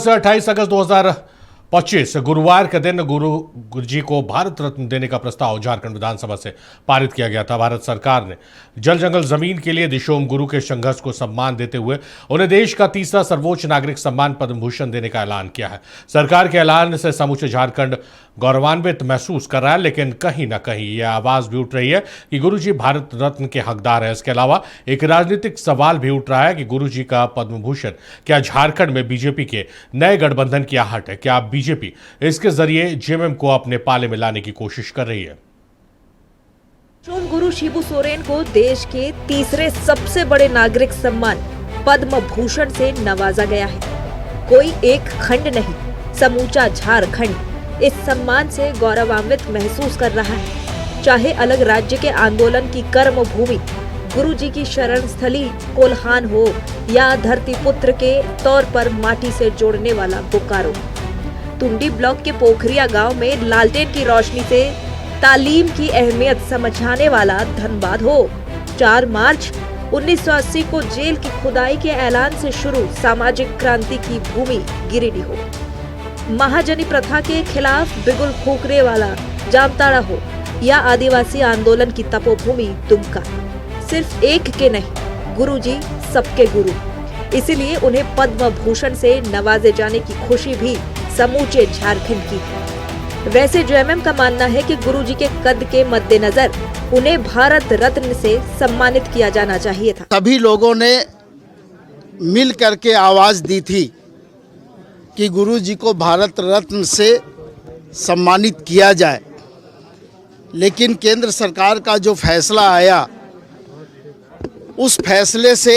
से 28 अगस्त 2025 गुरुवार के दिन गुरु जी को भारत रत्न देने का प्रस्ताव झारखंड विधानसभा से पारित किया गया था। भारत सरकार ने जल जंगल जमीन के लिए दिशोम गुरु के संघर्ष को सम्मान देते हुए उन्हें देश का तीसरा सर्वोच्च नागरिक सम्मान पद्म भूषण देने का ऐलान किया है। सरकार के ऐलान से समूचे झारखंड गौरवान्वित महसूस कर रहा है, लेकिन कहीं ना कहीं यह आवाज भी उठ रही है कि गुरुजी भारत रत्न के हकदार है। इसके अलावा एक राजनीतिक सवाल भी उठ रहा है कि गुरुजी का पद्म भूषण क्या झारखंड में बीजेपी के नए गठबंधन की आहट है? क्या बीजेपी इसके जरिए जेएमएम को अपने पाले में लाने की कोशिश कर रही है? दिशोम गुरु शिबू सोरेन को देश के तीसरे सबसे बड़े नागरिक सम्मान पद्म भूषण से नवाजा गया है। कोई एक खंड नहीं, समूचा झारखंड इस सम्मान से गौरवान्वित महसूस कर रहा है। चाहे अलग राज्य के आंदोलन की कर्म भूमि गुरुजी की शरण स्थली कोल्हान हो या धरती पुत्र के तौर पर माटी से जोड़ने वाला बोकारो, तुंडी ब्लॉक के पोखरिया गांव में लालटेन की रोशनी से तालीम की अहमियत समझाने वाला धनबाद हो, 4 मार्च 1980 को जेल की खुदाई के ऐलान से शुरू सामाजिक क्रांति की भूमि गिरिडीह हो, महाजनी प्रथा के खिलाफ बिगुल फूकने वाला जामताड़ा हो या आदिवासी आंदोलन की तपोभूमि दुमका, सिर्फ एक के नहीं, गुरुजी सबके गुरु। इसीलिए उन्हें पद्म भूषण से नवाजे जाने की खुशी भी समूचे झारखंड की है। वैसे जेएमएम का मानना है कि गुरुजी के कद के मद्देनजर उन्हें भारत रत्न से सम्मानित किया जाना चाहिए था। सभी लोगों ने मिल करके आवाज दी थी कि गुरुजी को भारत रत्न से सम्मानित किया जाए, लेकिन केंद्र सरकार का जो फैसला आया उस फैसले से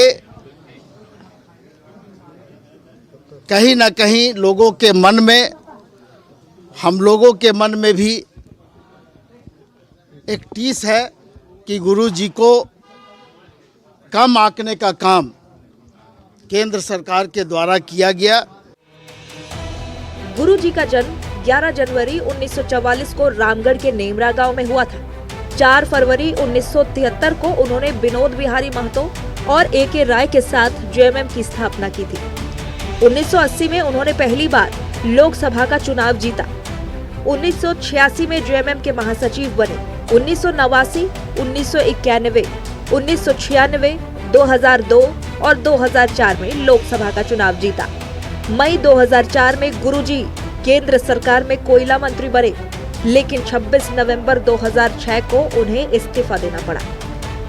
कहीं ना कहीं लोगों के मन में, हम लोगों के मन में भी एक टीस है कि गुरुजी को कम आंकने का काम केंद्र सरकार के द्वारा किया गया। गुरुजी का जन्म 11 जनवरी 1944 को रामगढ़ के नेमरा गांव में हुआ था। 4 फरवरी 1973 को उन्होंने विनोद बिहारी महतो और ए.के. राय के साथ जेएमएम की स्थापना की थी। 1980 में उन्होंने पहली बार लोकसभा का चुनाव जीता। 1986 में जेएमएम के महासचिव बने। 1989, 1991, 1996, 2002 और 2004 में लोकसभा का चुनाव जीता। मई 2004 में गुरुजी केंद्र सरकार में कोयला मंत्री बने, लेकिन 26 नवंबर 2006 को उन्हें इस्तीफा देना पड़ा।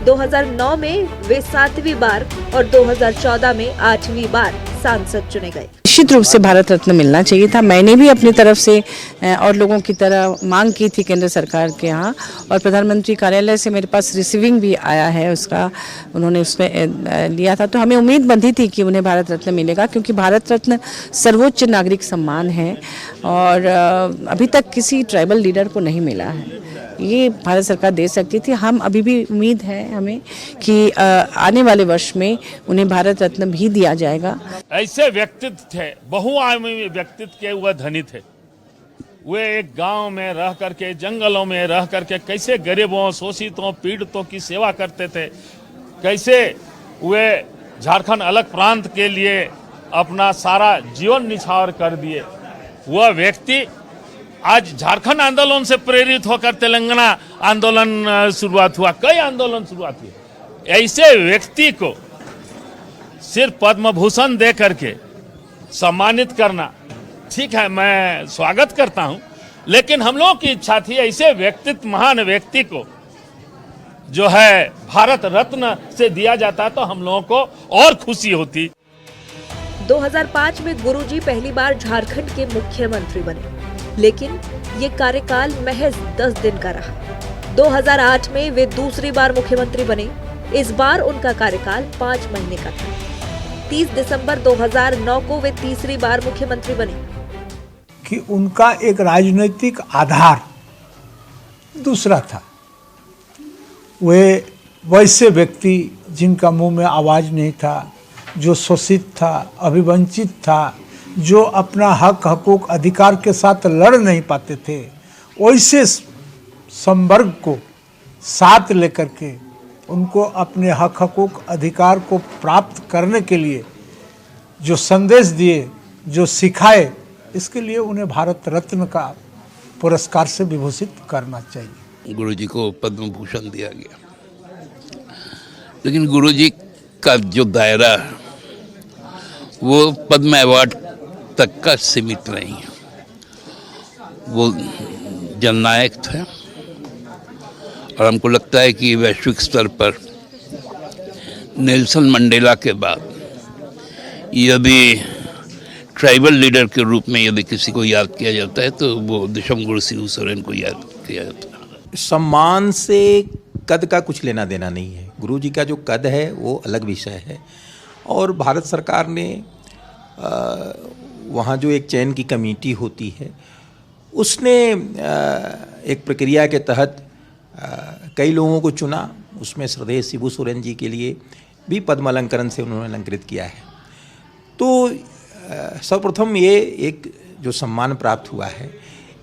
2009 में वे 7वीं बार और 2014 में 8वीं बार सांसद चुने गए। निश्चित रूप से भारत रत्न मिलना चाहिए था। मैंने भी अपनी तरफ से और लोगों की तरह मांग की थी केंद्र सरकार के यहाँ, और प्रधानमंत्री कार्यालय से मेरे पास रिसीविंग भी आया है उसका, उन्होंने उसमें लिया था। तो हमें उम्मीद बंधी थी कि उन्हें भारत रत्न मिलेगा, क्योंकि भारत रत्न सर्वोच्च नागरिक सम्मान है और अभी तक किसी ट्राइबल लीडर को नहीं मिला है। ये भारत सरकार दे सकती थी। हम अभी भी उम्मीद है हमें कि आने वाले वर्ष में उन्हें भारत रत्न भी दिया जाएगा। ऐसे व्यक्तित्व थे, बहुआयामी व्यक्तित्व के वह धनी थे। वे एक गांव में रह करके, जंगलों में रह करके कैसे गरीबों, शोषितों, पीड़ितों की सेवा करते थे, कैसे वे झारखंड अलग प्रांत के लिए अपना सारा जीवन निछावर कर दिए। वह व्यक्ति आज झारखंड आंदोलन से प्रेरित होकर तेलंगाना आंदोलन शुरुआत हुआ, कई आंदोलन शुरुआत हुए। ऐसे व्यक्ति को सिर्फ पद्म भूषण दे करके सम्मानित करना ठीक है, मैं स्वागत करता हूं, लेकिन हम लोगों की इच्छा थी ऐसे व्यक्तित्व, महान व्यक्ति को जो है भारत रत्न से दिया जाता तो हम लोगों को और खुशी होती। 2005 में गुरुजी पहली बार झारखंड के मुख्यमंत्री बने, लेकिन ये कार्यकाल महज 10 दिन का रहा। 2008 में वे दूसरी बार मुख्यमंत्री बने। इस बार उनका कार्यकाल 5 महीने का था। 30 दिसंबर 2009 को वे तीसरी बार मुख्यमंत्री बने। कि उनका एक राजनीतिक आधार दूसरा था। वे वैसे व्यक्ति जिनका मुंह में आवाज नहीं था, जो शोषित था, अभिवंचित था, जो अपना हक हकूक अधिकार के साथ लड़ नहीं पाते थे, वैसे संवर्ग को साथ लेकर के उनको अपने हक हकूक अधिकार को प्राप्त करने के लिए जो संदेश दिए जो सिखाए, इसके लिए उन्हें भारत रत्न का पुरस्कार से विभूषित करना चाहिए। गुरुजी को पद्म भूषण दिया गया, लेकिन गुरुजी का जो दायरा है वो पद्म अवार्ड तक का सीमित नहीं है। वो जननायक थे और हमको लगता है कि वैश्विक स्तर पर नेल्सन मंडेला के बाद यदि ट्राइबल लीडर के रूप में यदि किसी को याद किया जाता है तो वो दिशोम गुरु शिबू सोरेन को याद किया जाता है। सम्मान से कद का कुछ लेना देना नहीं है। गुरुजी का जो कद है वो अलग विषय है, और भारत सरकार ने वहाँ जो एक चयन की कमेटी होती है उसने एक प्रक्रिया के तहत कई लोगों को चुना। उसमें श्रद्धेय शिबू सोरेन जी के लिए भी पद्म अलंकरण से उन्होंने अलंकृत किया है। तो सर्वप्रथम ये एक जो सम्मान प्राप्त हुआ है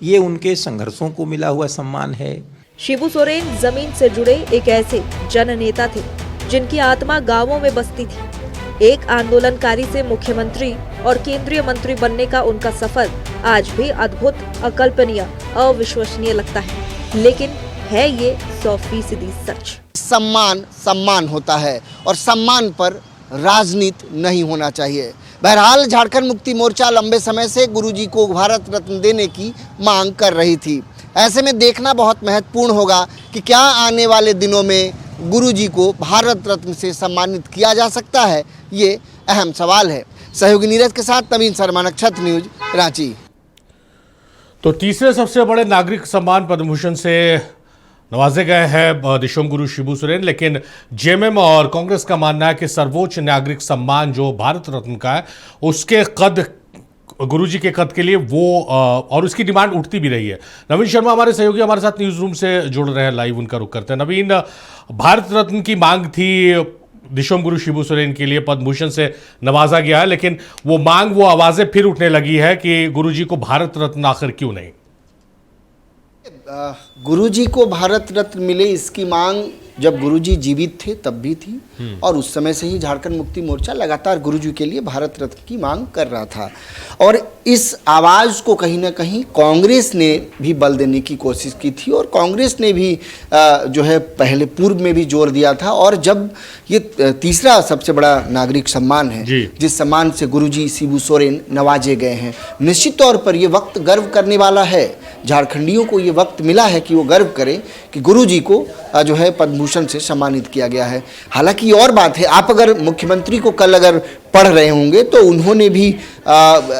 ये उनके संघर्षों को मिला हुआ सम्मान है। शिबू सोरेन जमीन से जुड़े एक ऐसे जननेता थे जिनकी आत्मा गांवों में बसती थी। एक आंदोलनकारी से मुख्यमंत्री और केंद्रीय मंत्री बनने का उनका सफर आज भी अद्भुत, अकल्पनीय, अविश्वसनीय लगता है, लेकिन है ये 100% सच। सम्मान सम्मान होता है और सम्मान पर राजनीति नहीं होना चाहिए। बहरहाल झारखंड मुक्ति मोर्चा लंबे समय से गुरुजी को भारत रत्न देने की मांग कर रही थी। ऐसे में देखना बहुत महत्वपूर्ण होगा कि क्या आने वाले दिनों में गुरुजी को भारत रत्न से सम्मानित किया जा सकता है। ये अहम सवाल है। सहयोगी नीरज के साथ नवीन शर्मा, नक्षत्र न्यूज, रांची। तो तीसरे सबसे बड़े नागरिक सम्मान पद्म भूषण से नवाजे गए हैं दिशोम गुरु शिबू सोरेन, लेकिन जेएमएम और कांग्रेस का मानना है कि सर्वोच्च नागरिक सम्मान जो भारत रत्न का है उसके कद, गुरुजी के कद के लिए वो और उसकी डिमांड उठती भी रही है। नवीन शर्मा हमारे सहयोगी हमारे साथ न्यूज रूम से जुड़ रहे हैं, लाइव उनका रुख करते हैं। नवीन, भारत रत्न की मांग थी दिशोम गुरु शिबू सोरेन के लिए, पद्म भूषण से नवाजा गया है, लेकिन वो मांग, वो आवाजें फिर उठने लगी है कि गुरुजी को भारत रत्न आखिर क्यों नहीं। गुरुजी को भारत रत्न मिले इसकी मांग जब गुरुजी जीवित थे तब भी थी, और उस समय से ही झारखंड मुक्ति मोर्चा लगातार गुरुजी के लिए भारत रत्न की मांग कर रहा था। और इस आवाज़ को कहीं ना कहीं कांग्रेस ने भी बल देने की कोशिश की थी, और कांग्रेस ने भी जो है पहले पूर्व में भी जोर दिया था। और जब ये तीसरा सबसे बड़ा नागरिक सम्मान है जिस सम्मान से गुरुजी शिबू सोरेन नवाजे गए हैं, निश्चित तौर पर ये वक्त गर्व करने वाला है। झारखंडियों को ये वक्त मिला है कि वो गर्व करें कि गुरुजी को जो है पद्म भूषण से सम्मानित किया गया है। हालांकि और बात है, आप अगर मुख्यमंत्री को कल अगर पढ़ रहे होंगे तो उन्होंने भी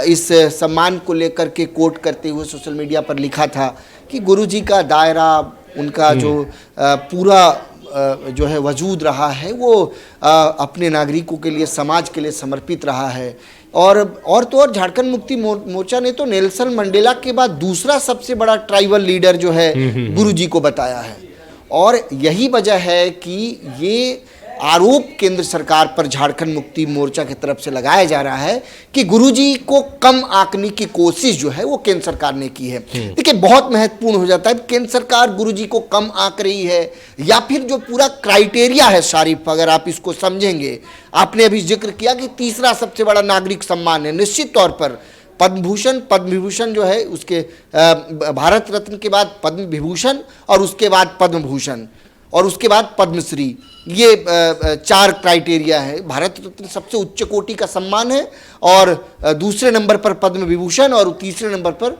इस सम्मान को लेकर के कोट करते हुए सोशल मीडिया पर लिखा था कि गुरुजी का दायरा, उनका जो पूरा जो है वजूद रहा है वो अपने नागरिकों के लिए, समाज के लिए समर्पित रहा है। और तो और झारखंड मुक्ति मोर्चा ने तो नेल्सन मंडेला के बाद दूसरा सबसे बड़ा ट्राइबल लीडर जो है गुरुजी को बताया है। और यही वजह है कि ये आरोप केंद्र सरकार पर झारखंड मुक्ति मोर्चा की तरफ से लगाया जा रहा है कि गुरुजी को कम आंकने की कोशिश जो है वो केंद्र सरकार ने की है। देखिए, बहुत महत्वपूर्ण हो जाता है केंद्र सरकार गुरुजी को कम आंक रही है या फिर जो पूरा क्राइटेरिया है शारिफ, अगर आप इसको समझेंगे। आपने अभी जिक्र किया कि तीसरा सबसे बड़ा नागरिक सम्मान है, निश्चित तौर पर पद्म विभूषण जो है उसके भारत रत्न के बाद पद्म विभूषण और उसके बाद पद्म भूषण और उसके बाद पद्मश्री, ये 4 क्राइटेरिया है। भारत रत्न सबसे उच्च कोटि का सम्मान है, और दूसरे नंबर पर पद्म विभूषण और तीसरे नंबर पर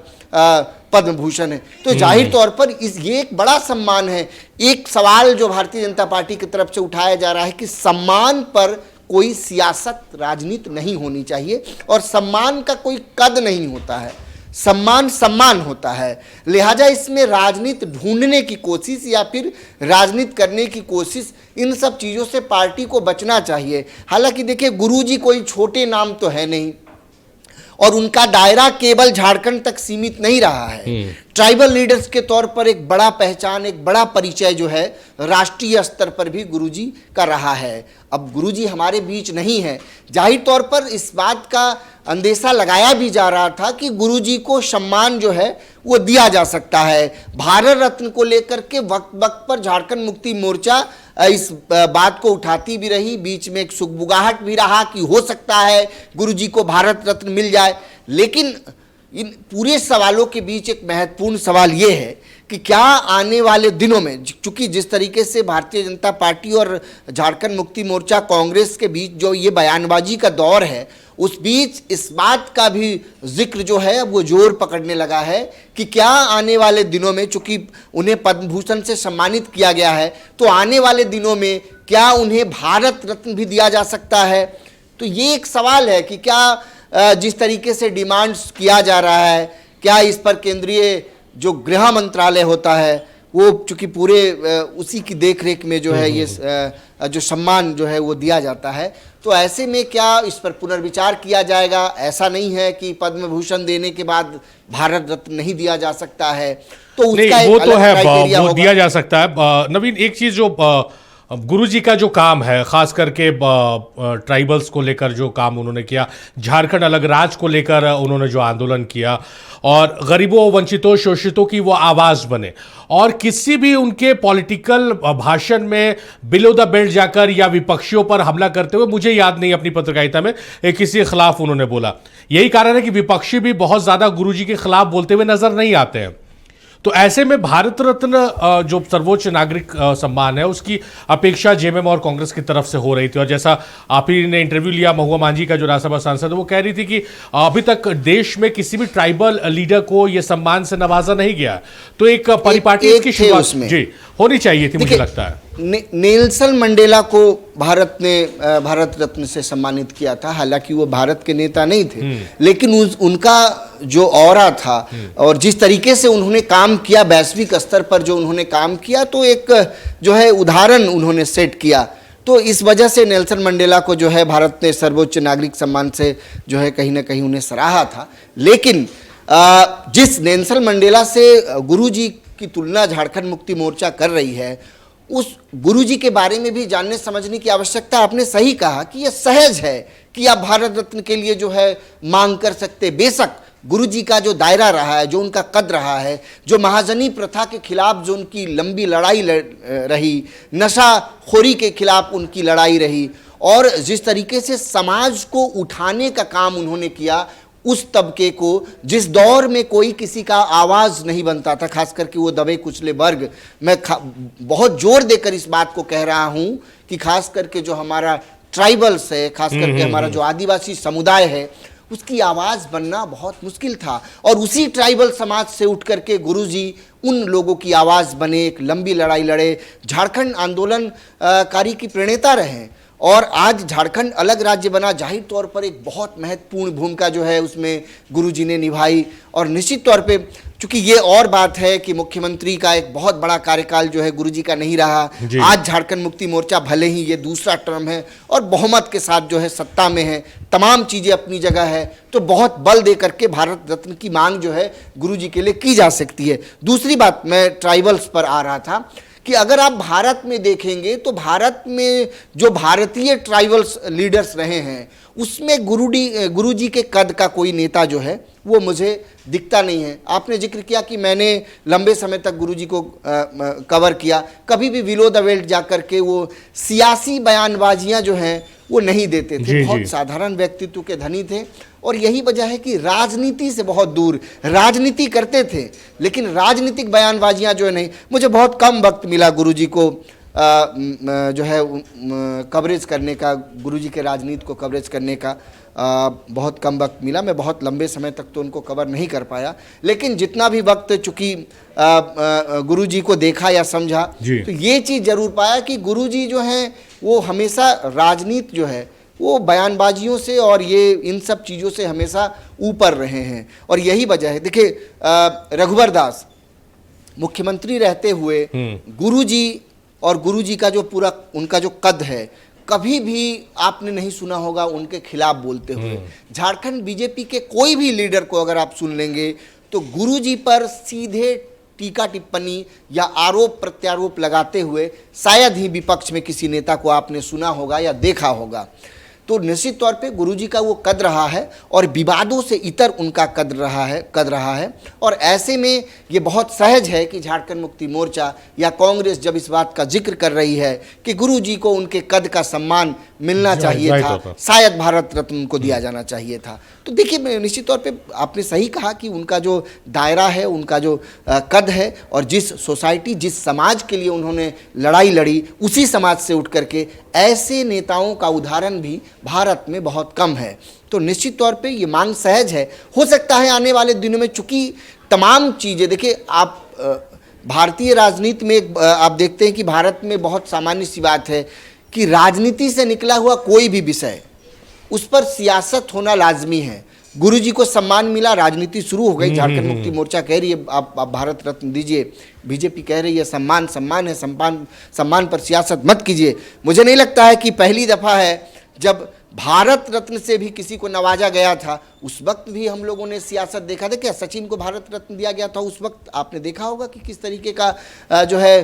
पद्म भूषण है। तो जाहिर तौर पर ये एक बड़ा सम्मान है। एक सवाल जो भारतीय जनता पार्टी की तरफ से उठाया जा रहा है कि सम्मान पर कोई सियासत, राजनीति नहीं होनी चाहिए, और सम्मान का कोई कद नहीं होता है, सम्मान सम्मान होता है। लिहाजा इसमें राजनीति ढूंढने की कोशिश या फिर राजनीति करने की कोशिश, इन सब चीज़ों से पार्टी को बचना चाहिए। हालांकि देखिए, गुरुजी कोई छोटे नाम तो है नहीं, और उनका दायरा केवल झारखंड तक सीमित नहीं रहा है। ट्राइबल लीडर्स के तौर पर एक बड़ा पहचान, एक बड़ा परिचय जो है राष्ट्रीय स्तर पर भी गुरुजी का रहा है। अब गुरुजी हमारे बीच नहीं है, जाहिर तौर पर इस बात का अंदेशा लगाया भी जा रहा था कि गुरुजी को सम्मान जो है वो दिया जा सकता है। भारत रत्न को लेकर के वक्त वक्त पर झारखंड मुक्ति मोर्चा इस बात को उठाती भी रही, बीच में एक सुगबुगाहट भी रहा कि हो सकता है गुरुजी को भारत रत्न मिल जाए। लेकिन इन पूरे सवालों के बीच एक महत्वपूर्ण सवाल ये है कि क्या आने वाले दिनों में, चूंकि जिस तरीके से भारतीय जनता पार्टी और झारखंड मुक्ति मोर्चा कांग्रेस के बीच जो ये बयानबाजी का दौर है, उस बीच इस बात का भी जिक्र जो है वो जोर पकड़ने लगा है कि क्या आने वाले दिनों में, चूंकि उन्हें पद्म भूषण से सम्मानित किया गया है, तो आने वाले दिनों में क्या उन्हें भारत रत्न भी दिया जा सकता है। तो ये एक सवाल है कि क्या जिस तरीके से डिमांड्स किया जा रहा है, क्या इस पर केंद्रीय जो गृह मंत्रालय होता है वो चूंकि पूरे उसी की देखरेख में जो है ये जो सम्मान जो है वो दिया जाता है, तो ऐसे में क्या इस पर पुनर्विचार किया जाएगा। ऐसा नहीं है कि पद्म भूषण देने के बाद भारत रत्न नहीं दिया जा सकता है, तो उसका वो तो है, वो होगा। दिया जा सकता है। नवीन, एक चीज जो गुरुजी का जो काम है, खास करके ट्राइबल्स को लेकर जो काम उन्होंने किया, झारखंड अलग राज्य को लेकर उन्होंने जो आंदोलन किया और गरीबों, वंचितों, शोषितों की वो आवाज बने, और किसी भी उनके पॉलिटिकल भाषण में बिलो द बेल्ट जाकर या विपक्षियों पर हमला करते हुए मुझे याद नहीं अपनी पत्रकारिता में किसी के खिलाफ उन्होंने बोला। यही कारण है कि विपक्षी भी बहुत ज्यादा गुरुजी के खिलाफ बोलते हुए नजर नहीं आते हैं। तो ऐसे में भारत रत्न जो सर्वोच्च नागरिक सम्मान है, उसकी अपेक्षा जेएमएम और कांग्रेस की तरफ से हो रही थी। और जैसा आप ही ने इंटरव्यू लिया महुआ मांझी का, जो राज्यसभा सांसद है, वो कह रही थी कि अभी तक देश में किसी भी ट्राइबल लीडर को ये सम्मान से नवाजा नहीं गया, तो एक परिपाटी इसकी शुरुआत जी होनी चाहिए थी, मुझे लगता है। नेल्सन मंडेला को भारत रत्न से सम्मानित किया था। हालांकि वो भारत के नेता नहीं थे, लेकिन उनका जो ऑरा था और जिस तरीके से उन्होंने काम किया, वैश्विक स्तर पर जो उन्होंने काम किया, तो एक जो है उदाहरण उन्होंने सेट किया। तो इस वजह से नेल्सन मंडेला को जो है भारत ने सर्वोच्च नागरिक सम्मान से जो है कहीं ना कहीं उन्हें सराहा था। लेकिन जिस नेल्सन मंडेला से गुरुजी की तुलना झारखंड मुक्ति मोर्चा कर रही है, उस गुरुजी के बारे में भी जानने समझने की आवश्यकता। आपने सही कहा कि यह सहज है कि आप भारत रत्न के लिए जो है मांग कर सकते। बेशक गुरुजी का जो दायरा रहा है, जो उनका कद रहा है, जो महाजनी प्रथा के खिलाफ जो उनकी लंबी लड़ाई रही, नशाखोरी के खिलाफ उनकी लड़ाई रही, और जिस तरीके से समाज को उठाने का काम उन्होंने किया, उस तबके को जिस दौर में कोई किसी का आवाज नहीं बनता था, खास करके वो दबे कुचले वर्ग। मैं बहुत जोर देकर इस बात को कह रहा हूं कि खास करके जो हमारा ट्राइबल्स है, खास करके हमारा जो आदिवासी समुदाय है, उसकी आवाज बनना बहुत मुश्किल था। और उसी ट्राइबल समाज से उठ करके गुरुजी उन लोगों की आवाज बने, एक लंबी लड़ाई लड़े, झारखंड आंदोलनकारी की प्रणेता रहे, और आज झारखंड अलग राज्य बना। जाहिर तौर पर एक बहुत महत्वपूर्ण भूमिका जो है उसमें गुरुजी ने निभाई। और निश्चित तौर पे चूंकि ये और बात है कि मुख्यमंत्री का एक बहुत बड़ा कार्यकाल जो है गुरुजी का नहीं रहा। आज झारखंड मुक्ति मोर्चा भले ही ये दूसरा टर्म है और बहुमत के साथ जो है सत्ता में है, तमाम चीजें अपनी जगह है, तो बहुत बल दे करके भारत रत्न की मांग जो है गुरुजी के लिए की जा सकती है। दूसरी बात, मैं ट्राइबल्स पर आ रहा था कि अगर आप भारत में देखेंगे तो भारत में जो भारतीय ट्राइबल्स लीडर्स रहे हैं, उसमें गुरुजी के कद का कोई नेता जो है वो मुझे दिखता नहीं है। आपने जिक्र किया कि मैंने लंबे समय तक गुरुजी को कवर किया, कभी भी बिलो द बेल्ट जाकर के वो सियासी बयानबाजियां जो हैं वो नहीं देते थे। बहुत साधारण व्यक्तित्व के धनी थे, और यही वजह है कि राजनीति से बहुत दूर, राजनीति करते थे लेकिन राजनीतिक बयानबाजियां जो है नहीं। मुझे बहुत कम वक्त मिला गुरुजी को जो है कवरेज करने का, गुरुजी के राजनीति को कवरेज करने का बहुत कम वक्त मिला। मैं बहुत लंबे समय तक तो उनको कवर नहीं कर पाया, लेकिन जितना भी वक्त चूंकि गुरुजी को देखा या समझा, तो ये चीज़ जरूर पाया कि गुरुजी जो हैं वो हमेशा राजनीति जो है वो बयानबाजियों से और ये इन सब चीज़ों से हमेशा ऊपर रहे हैं। और यही वजह है, देखिए रघुवर दास मुख्यमंत्री रहते हुए गुरुजी और गुरुजी का जो पूरा उनका जो कद है, कभी भी आपने नहीं सुना होगा उनके खिलाफ बोलते हुए। झारखंड बीजेपी के कोई भी लीडर को अगर आप सुन लेंगे तो गुरुजी पर सीधे टीका टिप्पणी या आरोप प्रत्यारोप लगाते हुए शायद ही विपक्ष में किसी नेता को आपने सुना होगा या देखा होगा। तो निश्चित तौर पे गुरुजी का वो कद रहा है और विवादों से इतर उनका कद रहा है और ऐसे में ये बहुत सहज है कि झारखंड मुक्ति मोर्चा या कांग्रेस जब इस बात का जिक्र कर रही है कि गुरुजी को उनके कद का सम्मान मिलना चाहिए था, शायद भारत रत्न उनको दिया जाना चाहिए था। तो देखिए निश्चित तौर पे आपने सही कहा कि उनका जो दायरा है, उनका जो कद है और जिस सोसाइटी जिस समाज के लिए उन्होंने लड़ाई लड़ी, उसी समाज से उठ करके ऐसे नेताओं का उदाहरण भी भारत में बहुत कम है। तो निश्चित तौर पे ये मांग सहज है। हो सकता है आने वाले दिनों में, चूंकि तमाम चीज़ें देखिए आप भारतीय राजनीति में आप देखते हैं कि भारत में बहुत सामान्य सी बात है कि राजनीति से निकला हुआ कोई भी विषय उस पर सियासत होना लाजमी है। गुरुजी को सम्मान मिला, राजनीति शुरू हो गई। झारखंड मुक्ति मोर्चा कह रही है आप भारत रत्न दीजिए, बीजेपी कह रही है सम्मान है, सम्मान पर सियासत मत कीजिए। मुझे नहीं लगता है कि पहली दफ़ा है जब भारत रत्न से भी किसी को नवाजा गया था। उस वक्त भी हम लोगों ने सियासत देखा था। क्या सचिन को भारत रत्न दिया गया था? उस वक्त आपने देखा होगा कि किस तरीके का जो है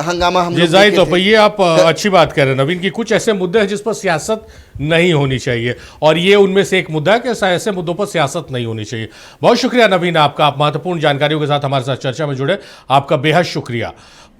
हंगामा हम लोग देखे थे। ये आप अच्छी बात कह रहे हैं नवीन कि कुछ ऐसे मुद्दे हैं जिस पर सियासत नहीं होनी चाहिए और ये उनमें से एक मुद्दा है कि ऐसे मुद्दों पर सियासत नहीं होनी चाहिए। बहुत शुक्रिया नवीन आपका, आप महत्वपूर्ण जानकारियों के साथ हमारे साथ चर्चा में जुड़े, आपका बेहद शुक्रिया।